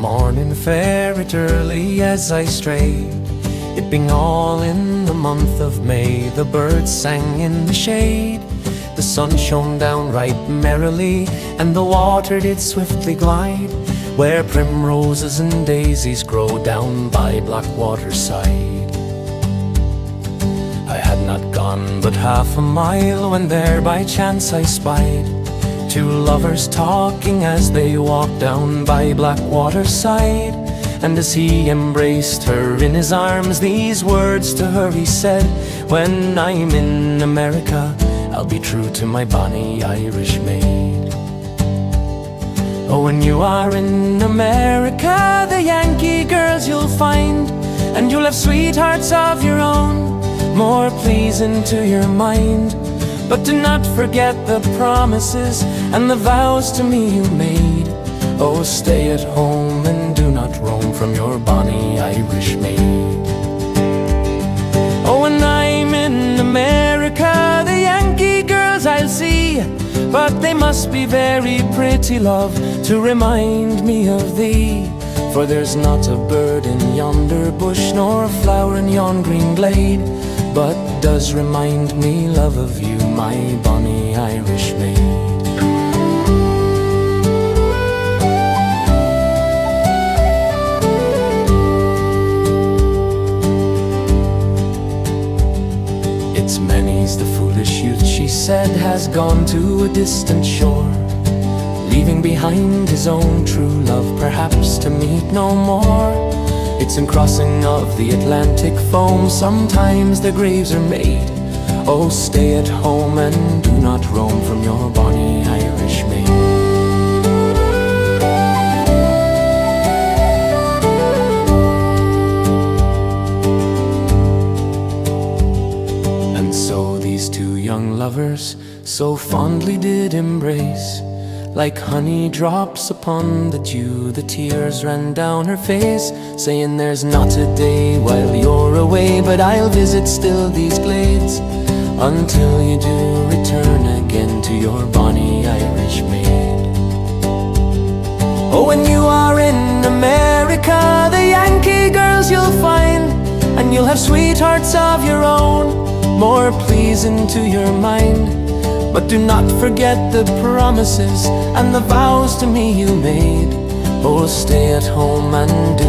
morning fair it early as I strayed, it being all in the month of May. The birds sang in the shade, the sun shone down right merrily, and the water did swiftly glide, where primroses and daisies grow down by Blackwaterside. I had not gone but half a mile when there by chance I spied two lovers talking as they walked down by Blackwaterside. And as he embraced her in his arms, these words to her he said: "When I'm in America, I'll be true to my bonny Irish maid." Oh, when you are in America, the Yankee girls you'll find, and you'll have sweethearts of your own, more pleasing to your mind. But do not forget the promises and the vows to me you made. Oh, stay at home and do not roam from your bonny Irish maid. Oh, when I'm in America, the Yankee girls I'll see, but they must be very pretty, love, to remind me of thee. For there's not a bird in yonder bush, nor a flower in yon green glade, but does remind me, love, of you, my bonny Irish maid. It's many's the foolish youth, she said, has gone to a distant shore, leaving behind his own true love, perhaps to meet no more. It's in crossing of the Atlantic foam sometimes their graves are made. Oh, stay at home and do not roam from your bonny Irish maid. And so these two young lovers so fondly did embrace, like honey drops upon the dew, the tears ran down her face, saying, "There's not a day while you're away but I'll visit still these glades, until you do return again to your bonny Irish maid." Oh, when you are in America, the Yankee girls you'll find, and you'll have sweethearts of your own, more pleasing to your mind. But do not forget the promises and the vows to me you made. Oh, stay at home and do